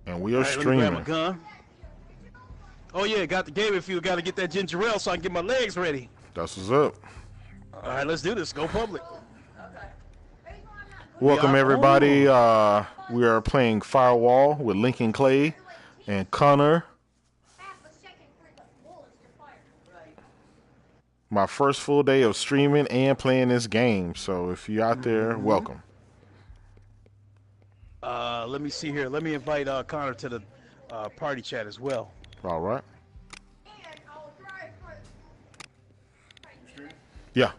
And we are Let me grab my streaming. gun. Oh yeah, got the game. If you got to get that ginger ale so I can get my legs ready. That's what's up. All right, let's do this. Go public. Welcome everybody. We are playing Firewall with Lincoln Clay and Connor. My first full day of streaming and playing this game. So if you're out there, welcome. Let me see here. Let me invite Connor to the party chat as well. All right. Yeah.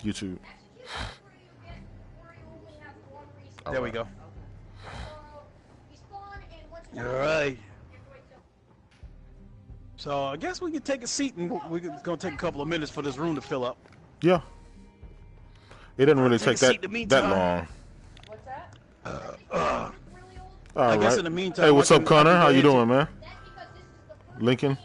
YouTube. There we go. All right. So I guess we can take a seat, and we're gonna take a couple of minutes for this room to fill up. Yeah. It didn't really take that meantime. long. What's that? All I guess right. in the meantime, Hey, what's I up, can Connor? How go you ahead doing, man? Lincoln.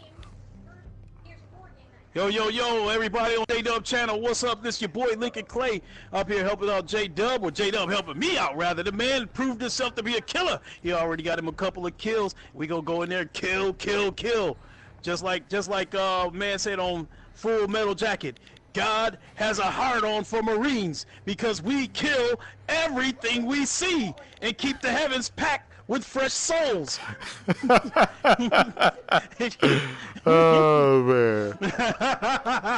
Yo, yo, yo, everybody on J-Dub channel, what's up? This your boy Lincoln Clay up here helping out J-Dub, or J-Dub helping me out, rather. The man proved himself to be a killer. He already got him a couple of kills. We gonna go in there and kill, kill, kill. Just like man said on Full Metal Jacket, God has a heart-on for Marines because we kill everything we see and keep the heavens packed with fresh souls. Oh, man.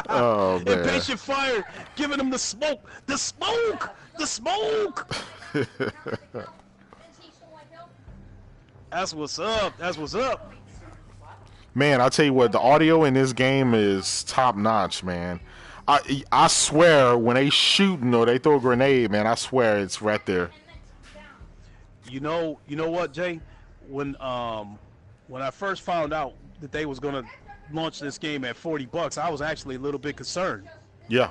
Oh, man. Impatient fire, giving them the smoke, the smoke, the smoke. That's what's up. That's what's up. Man, I'll tell you what, the audio in this game is top-notch, man. I swear, when they shooting or they throw a grenade, man, I swear it's right there. You know what, Jay? When I first found out that they was gonna launch this game at $40, I was actually a little bit concerned. Yeah,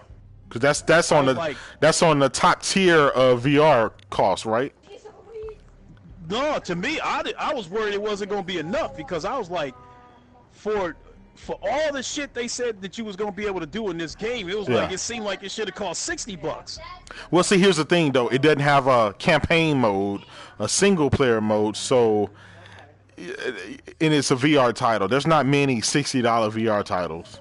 because that's on the top tier of VR cost, right? No, to me, I was worried it wasn't gonna be enough, because I was like, for all the shit they said that you was gonna be able to do in this game, it was like it seemed like it should have cost $60. Well, see, here's the thing though, it doesn't have a campaign mode, a single player mode, so and it's a VR title. There's not many $60 VR titles.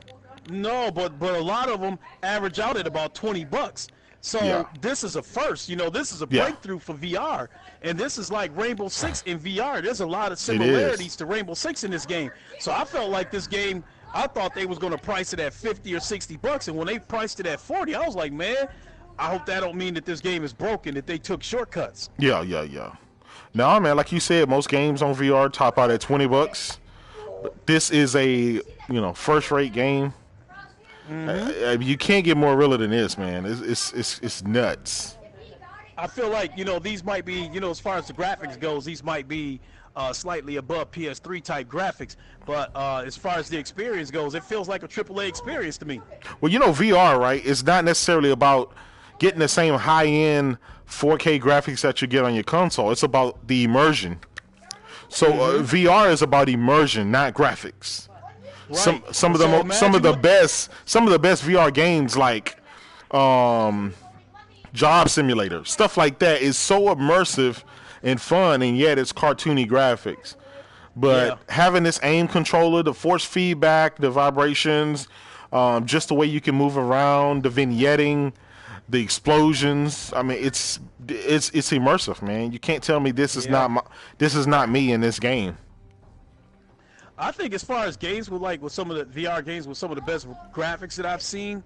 No, but a lot of them average out at about $20. So this is a first, this is a breakthrough for VR. And this is like Rainbow Six in VR. There's a lot of similarities to Rainbow Six in this game. So I felt like this game, I thought they was going to price it at $50 or $60. And when they priced it at 40, I was like, man, I hope that don't mean that this game is broken, that they took shortcuts. Yeah. No, man, like you said, most games on VR top out at $20. But this is a, first-rate game. You can't get more realer than this, man. It's nuts. I feel like, these might be, as far as the graphics goes, these might be slightly above PS3 type graphics. But as far as the experience goes, it feels like a AAA experience to me. Well, VR, right? It's not necessarily about getting the same high-end 4K graphics that you get on your console. It's about the immersion. So VR is about immersion, not graphics. Right. Some of the best VR games like Job Simulator, stuff like that is so immersive and fun, and yet it's cartoony graphics. But having this aim controller, the force feedback, the vibrations, just the way you can move around, the vignetting, the explosions, I mean, it's immersive, man. You can't tell me this is not me in this game. I think as far as games with some of the VR games with some of the best graphics that I've seen,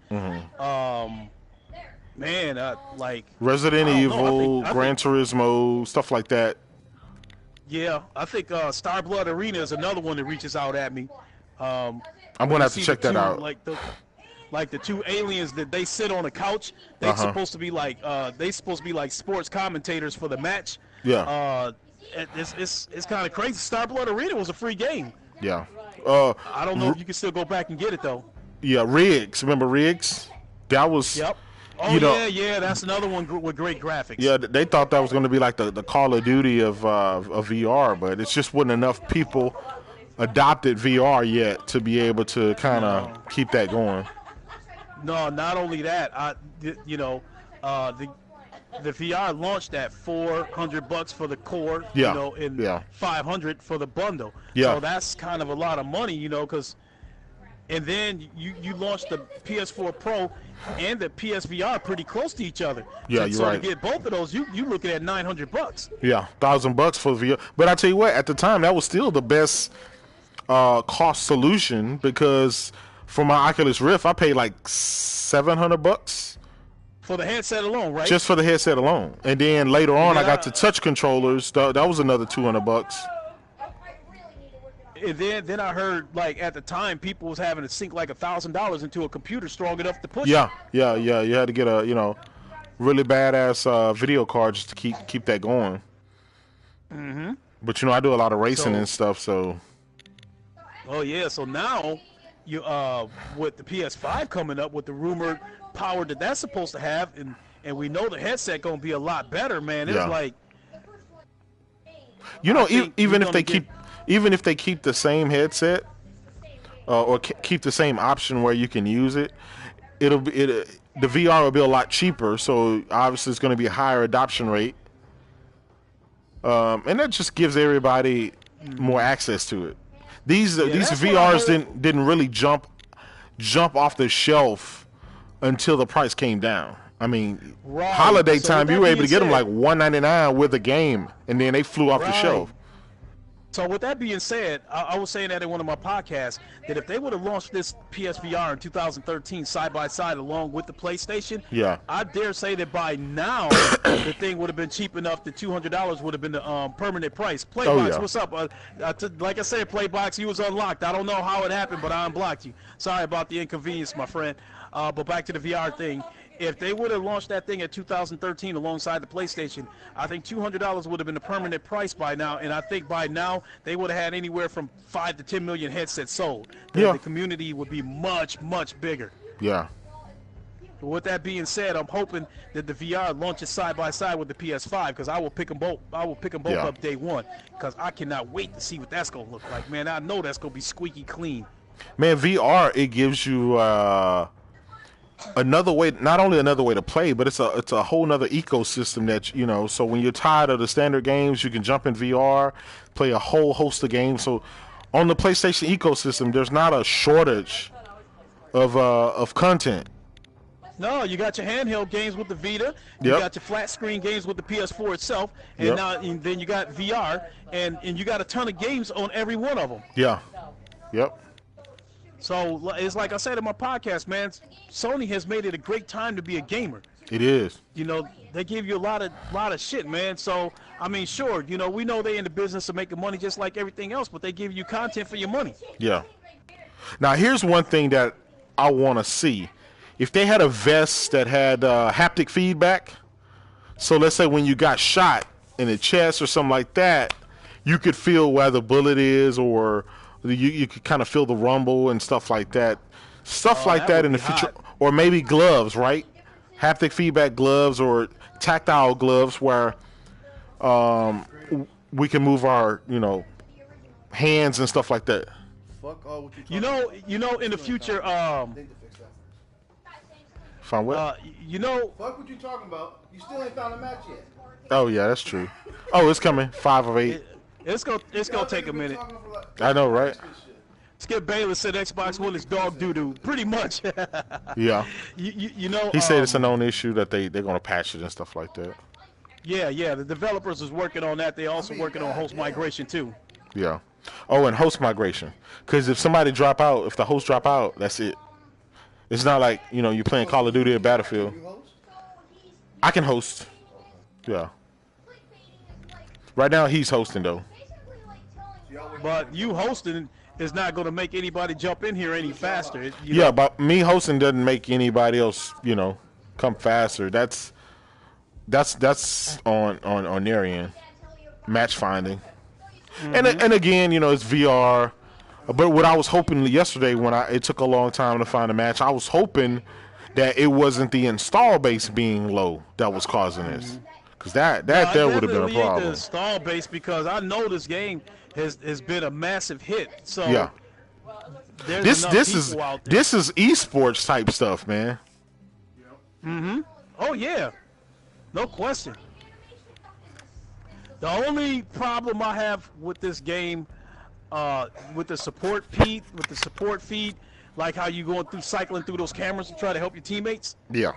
like Resident Evil, Gran Turismo, stuff like that. Yeah, I think Star Blood Arena is another one that reaches out at me. I'm gonna have to check that out. Like the two aliens that they sit on a couch, they're supposed to be like sports commentators for the match. Yeah. It's kind of crazy. Star Blood Arena was a free game. Yeah. I don't know if you can still go back and get it though. Yeah, Riggs. Remember Riggs? That was. Yep. Oh that's another one with great graphics. Yeah, they thought that was going to be like the Call of Duty of VR, but it's just wasn't enough people adopted VR yet to be able to kind of keep that going. No, not only that, the VR launched at $400 for the core, Yeah. you know, and Yeah. $500 for the bundle. Yeah. So that's kind of a lot of money, you know, because. And then you launched the PS4 Pro and the PSVR pretty close to each other. Yeah, you're so right. to get both of those, you looking at $900. Yeah, $1,000 for the VR. But I tell you what, at the time that was still the best cost solution, because for my Oculus Rift I paid like $700 For the headset alone, right? just for the headset alone. And then later on I got Yeah. the touch controllers. That was another $200. And then I heard, like, at the time people was having to sink like $1,000 into a computer strong enough to push it. Yeah. You had to get a really badass video card just to keep that going. Mm-hmm. But I do a lot of racing and stuff, so. Oh yeah, so now you with the PS5 coming up with the rumored power that's supposed to have, and we know the headset gonna be a lot better, man. It's Yeah. like Even if they keep the same headset or keep the same option where you can use it, the VR will be a lot cheaper. So obviously it's going to be a higher adoption rate, and that just gives everybody more access to it. These VRs didn't really jump off the shelf until the price came down. I mean, Right. holiday So time with you were that able to being get them said- like $199 with a game, and then they flew off the Right. shelf. So with that being said, I was saying that in one of my podcasts, that if they would have launched this PSVR in 2013 side by side along with the PlayStation, Yeah. I dare say that by now the thing would have been cheap enough that $200 would have been the permanent price. Playbox, yeah. what's up? Like I said, Playbox, you was unlocked. I don't know how it happened, but I unblocked you. Sorry about the inconvenience, my friend. But back to the VR thing. If they would have launched that thing in 2013 alongside the PlayStation, I think $200 would have been the permanent price by now, and I think by now they would have had anywhere from 5 to 10 million headsets sold. Yeah. The community would be much, much bigger. Yeah. But with that being said, I'm hoping that the VR launches side by side with the PS5, because I will pick them both. I will pick them both Yeah. up day one, because I cannot wait to see what that's gonna look like. Man, I know that's gonna be squeaky clean. Man, VR, it gives you another way, not only another way to play, but it's a whole nother ecosystem that, so when you're tired of the standard games, you can jump in VR, play a whole host of games. So on the PlayStation ecosystem, there's not a shortage of content. No, you got your handheld games with the Vita. You got your flat screen games with the PS4 itself, and then you got VR, and you got a ton of games on every one of them. Yeah. Yep. So it's like I said in my podcast, man. Sony has made it a great time to be a gamer. It is. They give you a lot of shit, man. So I mean, sure, we know they in the business of making money just like everything else, but they give you content for your money. Yeah. Now here's one thing that I want to see. If they had a vest that had haptic feedback, so let's say when you got shot in the chest or something like that, you could feel where the bullet is, or you could kind of feel the rumble and stuff like that. Stuff like that in the future. hot. Or maybe gloves, right? Haptic feedback gloves or tactile gloves where we can move our, hands and stuff like that. Fuck all what you talking In the future, Find what? Fuck what you talking about. You still ain't found a match yet. Oh, yeah, that's true. Oh, it's coming. 5 of 8. it's gonna take a minute. I know, right? Skip Bayless said Xbox One is dog doo-doo, pretty much. Yeah. He said it's a known issue that they're going to patch it and stuff like that. Yeah, the developers is working on that. They also working on host migration too. Yeah. Oh, and host migration. Because if somebody if the host drop out, that's it. It's not like, you're playing Call of Duty or Battlefield. You host? I can host. Yeah. Right now, he's hosting, though. But you hosting is not going to make anybody jump in here any faster. But me hosting doesn't make anybody else, come faster. That's on their end. Match finding. Mm-hmm. And again, it's VR. But what I was hoping yesterday it took a long time to find a match, I was hoping that it wasn't the install base being low that was causing this. Because that would have been a problem. The install base, because I know this game has been a massive hit. So yeah. This is esports type stuff, man. Mm-hmm. Oh yeah, no question. The only problem I have with this game, with the support feed, like how you going through cycling through those cameras to try to help your teammates. Yeah.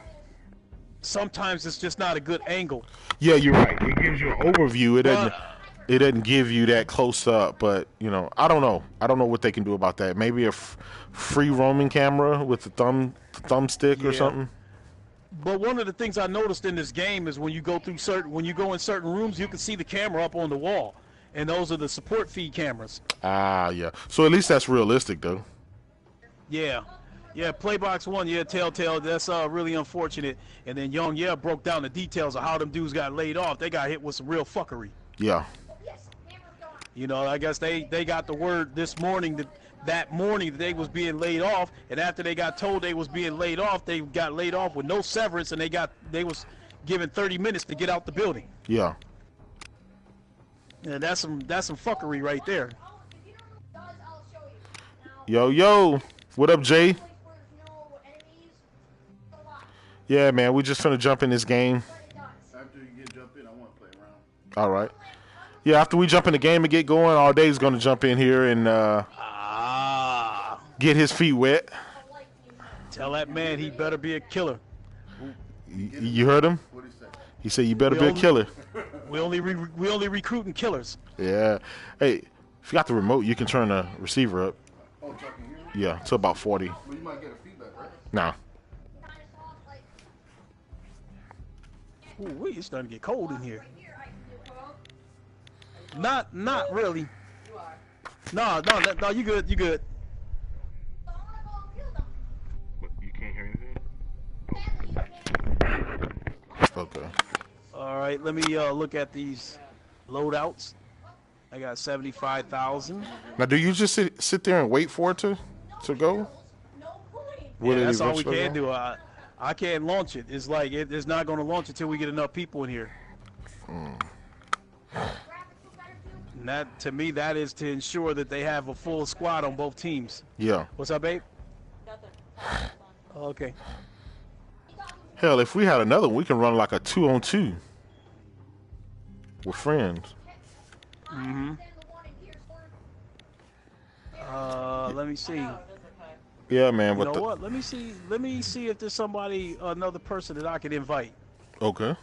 Sometimes it's just not a good angle. Yeah, you're right. It gives you an overview. It doesn't. But, It doesn't give you that close up. But you know, I don't know. I don't know what they can do about that. Maybe a free roaming camera with the thumbstick or Yeah. something. But one of the things I noticed in this game is when you go in certain rooms, you can see the camera up on the wall, and those are the support feed cameras. Ah, yeah. So at least that's realistic, though. Yeah, yeah. Playbox One, yeah. Telltale, that's really unfortunate. And then Young, yeah, broke down the details of how them dudes got laid off. They got hit with some real fuckery. Yeah. You know, I guess they got the word this morning that morning that they was being laid off, and after they got told they was being laid off, they got laid off with no severance, and they was given 30 minutes to get out the building. Yeah. And that's some fuckery right there. Yo, what up, Jay? Yeah, man, we just finna jump in this game. After you get jump in, I want to play around. All right. Yeah, after we jump in the game and get going, all day's gonna jump in here and get his feet wet. Tell that man he better be a killer. You heard him? What do you say? He said you better be a killer. We only recruiting killers. Yeah. Hey, if you got the remote, you can turn the receiver up. Oh, talking here? Yeah, to about 40. Well, you might get a feedback, right? Nah. Ooh, it's starting to get cold in here. Not really. No, you good. You can't hear anything? Okay. All right, let me look at these loadouts. I got 75,000. Now, do you just sit there and wait for it to go? Yeah, that's all we can do. I can't launch it. It's like it's not going to launch until we get enough people in here. And that, to me, that is to ensure that they have a full squad on both teams. Yeah. What's up, babe? Okay. Hell, if we had another, we can run like a 2-on-2 with friends. Mm-hmm. Let me see. Yeah, man. You know what? Let me see if there's another person that I can invite. Okay.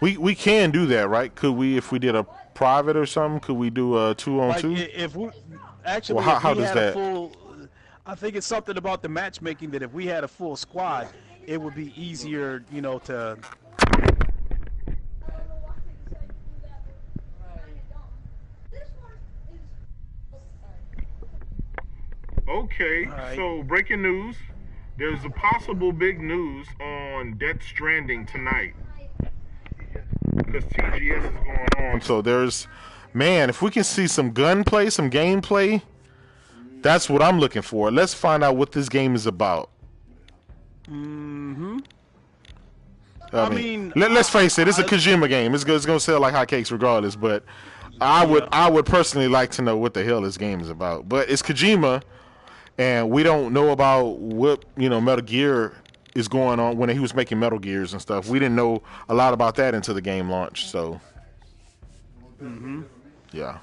We can do that, right? Could we, if we did a private or something, could we do a 2-on-2? Like if we actually, well, how if we does had that? a full, I think it's something about the matchmaking that if we had a full squad, it would be easier, you know, to. Okay, right. So breaking news. There's a possible big news on Death Stranding tonight. Because TGS is going on. So there's, man, if we can see some gunplay, some gameplay, that's what I'm looking for. Let's find out what this game is about. Mm-hmm. I mean let's face it, it's a Kojima game. It's going to sell like hotcakes regardless, but I would personally like to know what the hell this game is about. But it's Kojima, and we don't know about what, Metal Gear is going on when he was making Metal Gears and stuff. We didn't know a lot about that until the game launched. So, yeah.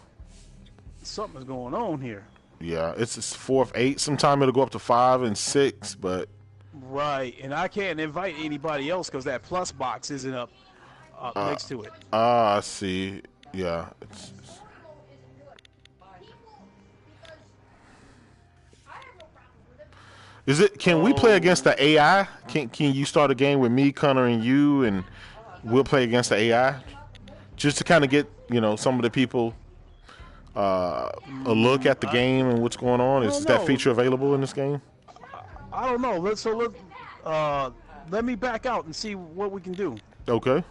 Something's going on here. Yeah, it's 4th, 8. Sometime it'll go up to 5 and 6, but. Right, and I can't invite anybody else because that plus box isn't up next to it. I see. Yeah. Is it? Can we play against the AI? Can you start a game with me, Connor, and you, and we'll play against the AI, just to kind of get some of the people a look at the game and what's going on? Is that feature available in this game? I don't know. Let me back out and see what we can do. Okay.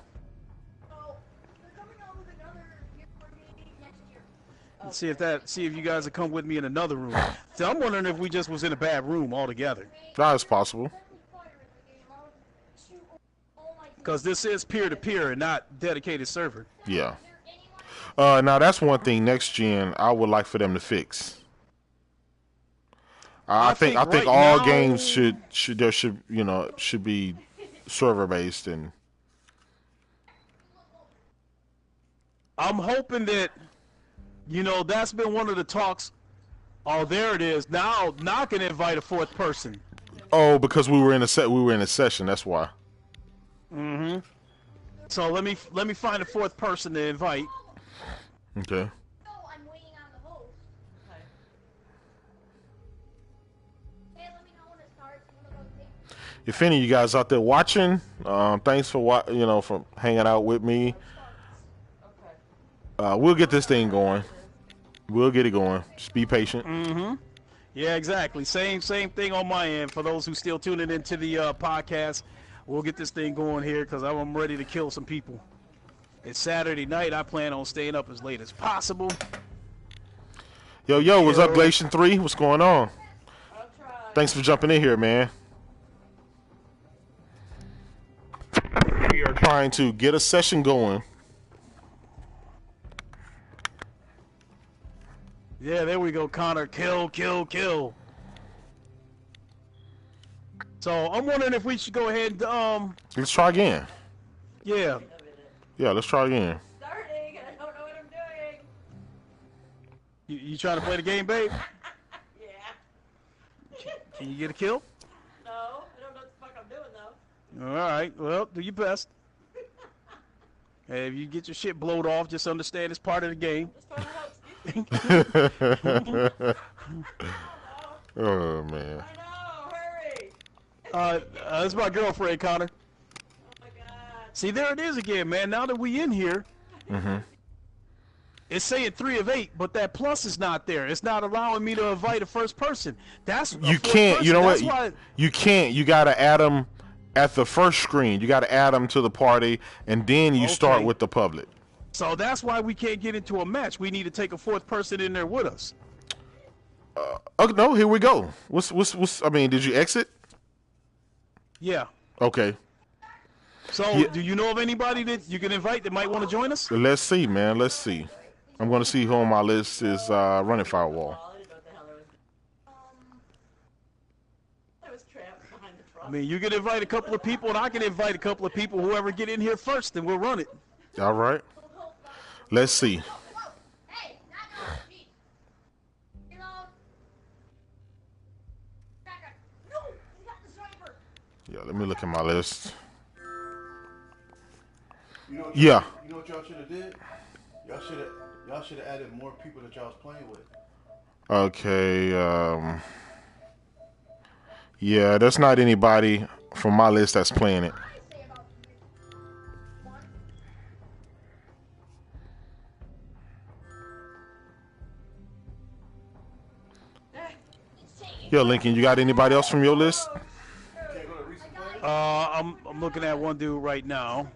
See if you guys will come with me in another room. So I'm wondering if we just was in a bad room altogether. That's possible. Because this is peer-to-peer and not dedicated server. Yeah. Now that's one thing next gen I would like for them to fix. I think right all now, games should be server based and. I'm hoping that that's been one of the talks. Oh, there it is. Now I can invite a fourth person. Oh, because we were in a session. That's why. Mm-hmm. So let me find a fourth person to invite. Okay. I'm waiting on the host. Okay. Hey, let me know when it starts. If any of you guys out there watching, thanks for for hanging out with me. We'll get this thing going. We'll get it going. Just be patient. Mm-hmm. Yeah, exactly. Same thing on my end. For those who still tuning into the podcast, we'll get this thing going here because I'm ready to kill some people. It's Saturday night. I plan on staying up as late as possible. Yo, what's up, Glacian 3? What's going on? Thanks for jumping in here, man. We are trying to get a session going. Yeah, there we go, Connor. Kill. So I'm wondering if we should go ahead and Let's try again. Yeah. Yeah, let's try again. Starting, and I don't know what I'm doing. You trying to play the game, babe? Yeah. Can you get a kill? No, I don't know what the fuck I'm doing though. All right. Well, do your best. Hey, if you get your shit blowed off, just understand it's part of the game. Oh man. I know, hurry. That's my girlfriend, Connor. Oh my god. See, there it is again, man. Now that we in here, it's saying 3 of 8, but that plus is not there. It's not allowing me to invite a first person. That's You can't. person. You know That's what? Why... You can't. You gotta add them at the first screen. You gotta add them to the party, and then you start with the public. So that's why we can't get into a match. We need to take a fourth person in there with us. Oh no, here we go. What's? I mean, did you exit? Yeah. Okay. So, do you know of anybody that you can invite that might want to join us? Let's see, man. Let's see. I'm going to see who on my list is running firewall. I mean, you can invite a couple of people, and I can invite a couple of people. Whoever get in here first, and we'll run it. All right. Let's see. Hey, no, you got the sniper. Yeah, let me look at my list. You know what y'all should have did? Y'all should have added more people that y'all was playing with. Okay. Yeah, there's not anybody from my list that's playing it. Yo, Lincoln, you got anybody else from your list? I'm looking at one dude right now.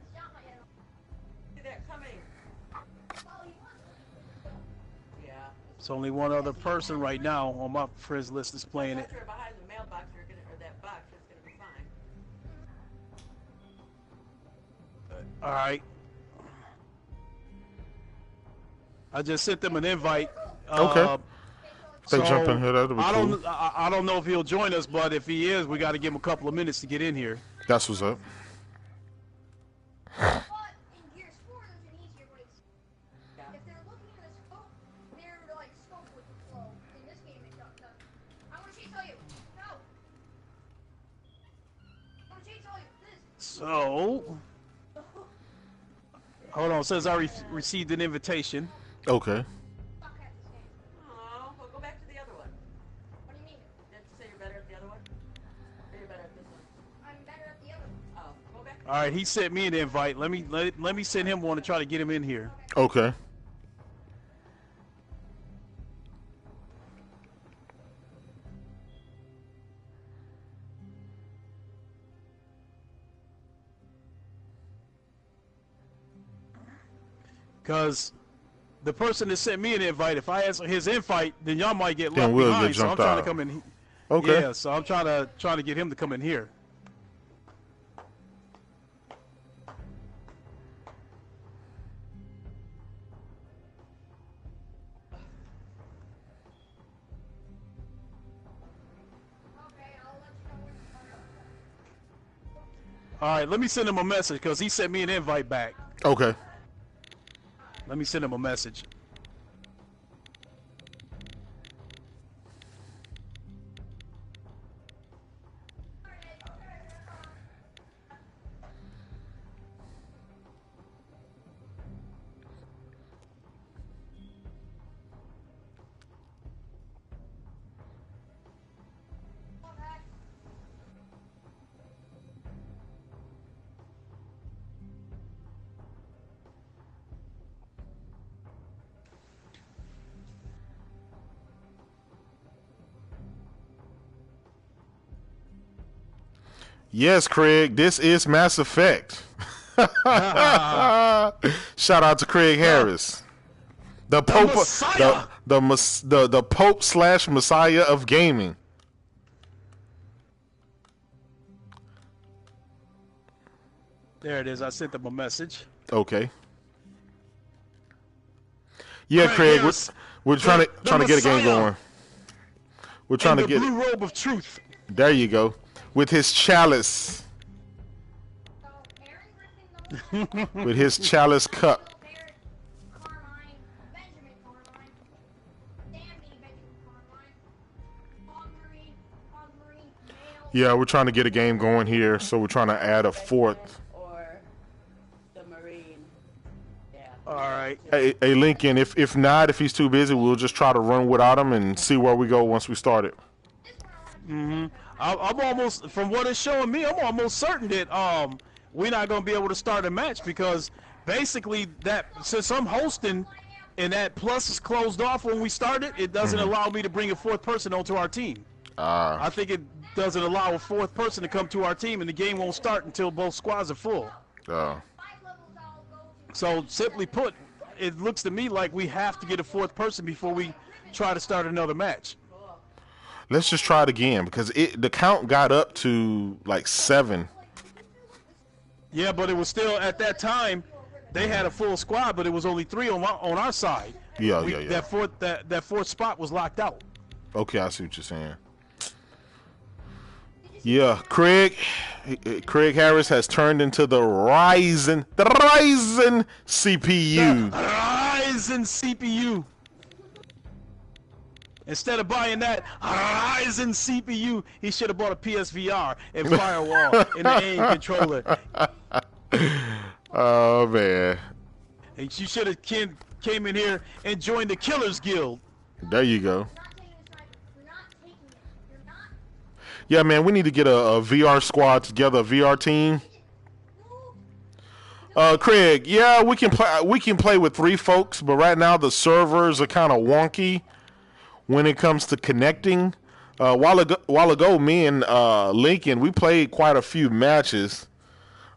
It's only one other person right now on my friends list that's playing it. All right. I just sent them an invite. Okay. They jump in here. That'll be cool. I don't know if he'll join us, but if he is, we got to give him a couple of minutes to get in here. That's what's up. So, hold on. It says I received an invitation. Okay. Oh, well, go back to the other one. What do you mean? Did you say you're better at the other one? Or you're better at this one? I'm better at the other one. Oh, go back. All right, he sent me an invite. Let me send him one to try to get him in here. Okay. Because the person that sent me an invite, if I answer his invite, then y'all might get left Then we'll behind. get So I'm jumped trying to out. come in. Okay. Yeah, so I'm trying to get him to come in here. All right, let me send him a message because he sent me an invite back. Okay. Let me send him a message. Yes, Craig, this is Mass Effect. Shout out to Craig Harris, the Pope, Messiah. the Pope / Messiah of gaming. There it is. I sent them a message. Okay. Yeah, Craig, we're trying to get a game going. We're trying to get the blue robe of truth. There you go. With his chalice. With his chalice cup. Yeah, we're trying to get a game going here, so we're trying to add a fourth. Or the Marine. Yeah. All right. Hey, Lincoln, if he's too busy, we'll just try to run without him and see where we go once we start it. Mm-hmm. I'm almost, from what it's showing me, I'm almost certain that we're not going to be able to start a match because basically that, since I'm hosting and that plus is closed off when we started, it doesn't allow me to bring a fourth person onto our team. I think it doesn't allow a fourth person to come to our team, and the game won't start until both squads are full. So simply put, it looks to me like we have to get a fourth person before we try to start another match. Let's just try it again because the count got up to like 7. Yeah, but it was still, at that time, they had a full squad, but it was only 3 on our side. Yeah. That fourth spot was locked out. Okay, I see what you're saying. Yeah, Craig Harris has turned into the Ryzen CPU. The Ryzen CPU. Instead of buying that Ryzen CPU, he should have bought a PSVR and firewall and an aim controller. Oh man! And you should have came in here and joined the Killers Guild. There you go. Yeah, man, we need to get a VR squad together, a VR team. Craig, yeah, we can play with 3 folks, but right now the servers are kind of wonky when it comes to connecting. While ago, me and Lincoln, we played quite a few matches,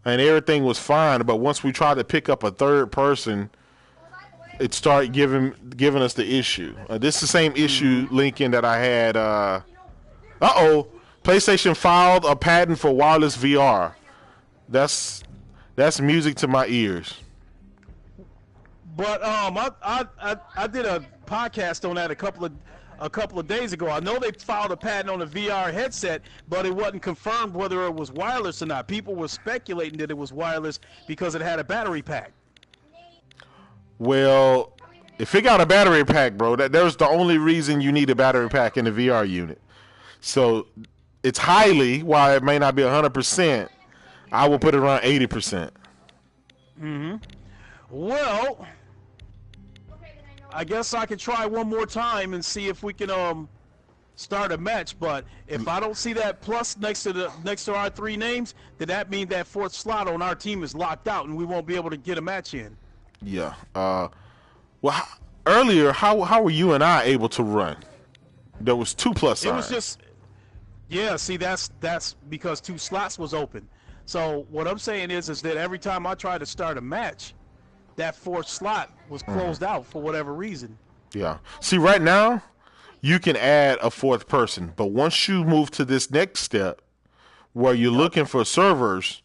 and everything was fine. But once we tried to pick up a third person, it started giving us the issue. This is the same issue, Lincoln, that I had. PlayStation filed a patent for wireless VR. That's music to my ears. But I did a podcast on that a couple of days ago. I know they filed a patent on a VR headset, but it wasn't confirmed whether it was wireless or not. People were speculating that it was wireless because it had a battery pack. Well, if it got a battery pack, bro, there's the only reason you need a battery pack in the VR unit. So it's highly, while it may not be 100%, I will put it around 80%. Well, I guess I could try one more time and see if we can start a match. But if I don't see that plus next to our 3 names, then that means that 4th slot on our team is locked out, and we won't be able to get a match in. Yeah. Well, earlier, how were you and I able to run? There was 2 plus signs. It was just, yeah. See, that's because 2 slots was open. So what I'm saying is that every time I try to start a match, that 4th slot was closed out for whatever reason. Yeah. See, right now, you can add a 4th person, but once you move to this next step, where you're looking for servers,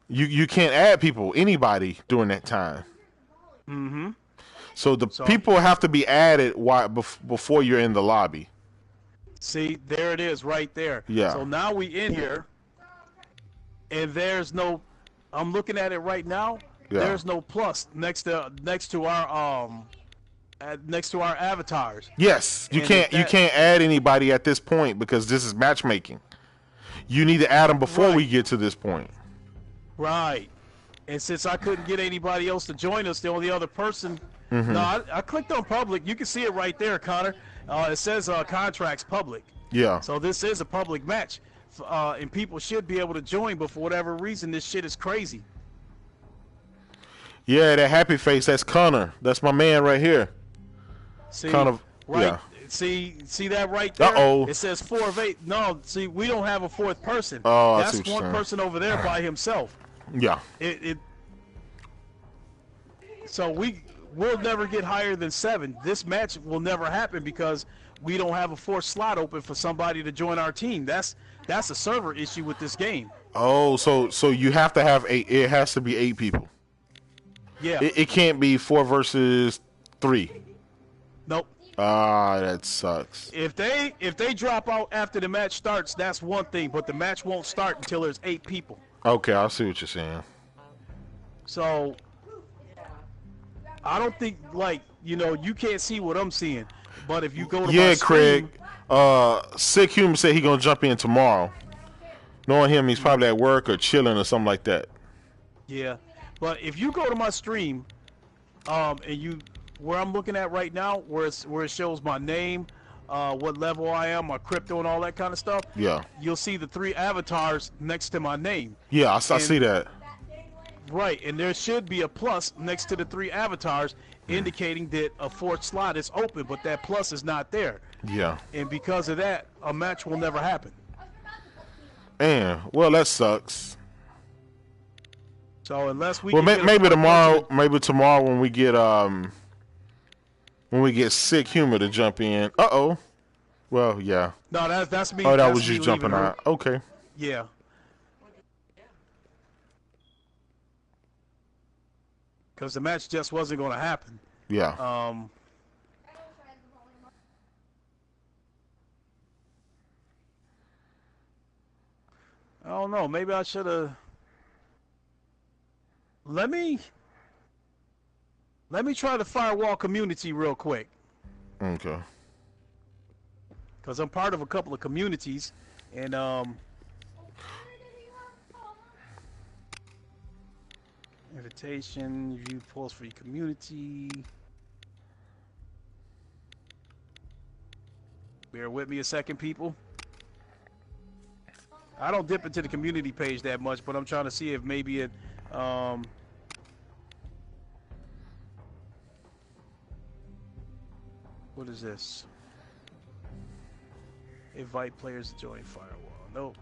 you can't add anybody during that time. So people have to be added before you're in the lobby. See, there it is, right there. Yeah. So now we in here. and there's no. I'm looking at it right now. Yeah. There's no plus next to our avatars. Yes, you And can't if you that- can't add anybody at this point because this is matchmaking. You need to add them before we Right. get to this point. Right. And since I couldn't get anybody else to join us, the only other person. Mm-hmm. No, I clicked on public. You can see it right there, Connor. It says contracts public. Yeah. So this is a public match, and people should be able to join. But for whatever reason, this shit is crazy. Yeah, that happy face, that's Connor. That's my man right here. See, Kind of, right? yeah. See that right there? Uh-oh. It says 4 of 8. No, see, we don't have a fourth person. Oh, I see That's what you're one saying. person over there by himself. Yeah. So we'll never get higher than 7. This match will never happen because we don't have a fourth slot open for somebody to join our team. That's a server issue with this game. Oh, so you have to have 8. It has to be 8 people. Yeah. It can't be 4 versus 3. Nope. Ah, that sucks. If they drop out after the match starts, that's one thing, but the match won't start until there's 8 people. Okay, I see what you're saying. So I don't think, like, you can't see what I'm seeing, but if you go to my Craig. stream, Sick Human said he gonna jump in tomorrow. Knowing him, he's probably at work or chilling or something like that. yeah. But if you go to my stream, and where I'm looking at right now, where it shows my name, what level I am, my crypto, and all that kind of stuff. Yeah. You'll see the 3 avatars next to my name. Yeah, I see that. Right, and there should be a plus next to the 3 avatars, indicating that a 4th slot is open, but that plus is not there. Yeah. And because of that, a match will never happen. Man, well, that sucks. So unless we Well, can get a maybe fourth tomorrow. person- Maybe tomorrow when we get Sick Humor to jump in. Uh-oh. Well, yeah. No, that's me. Oh, that that's was me you jumping leaving her. out. Okay. Yeah. Because the match just wasn't going to happen. Yeah. I don't know. Maybe I should have. Let me try the firewall community real quick, Okay. because I'm part of a couple of communities, and invitation, view post for your community. Bear with me a second, people. I don't dip into the community page that much, but I'm trying to see if maybe it, what is this? Invite players to join firewall. Nope.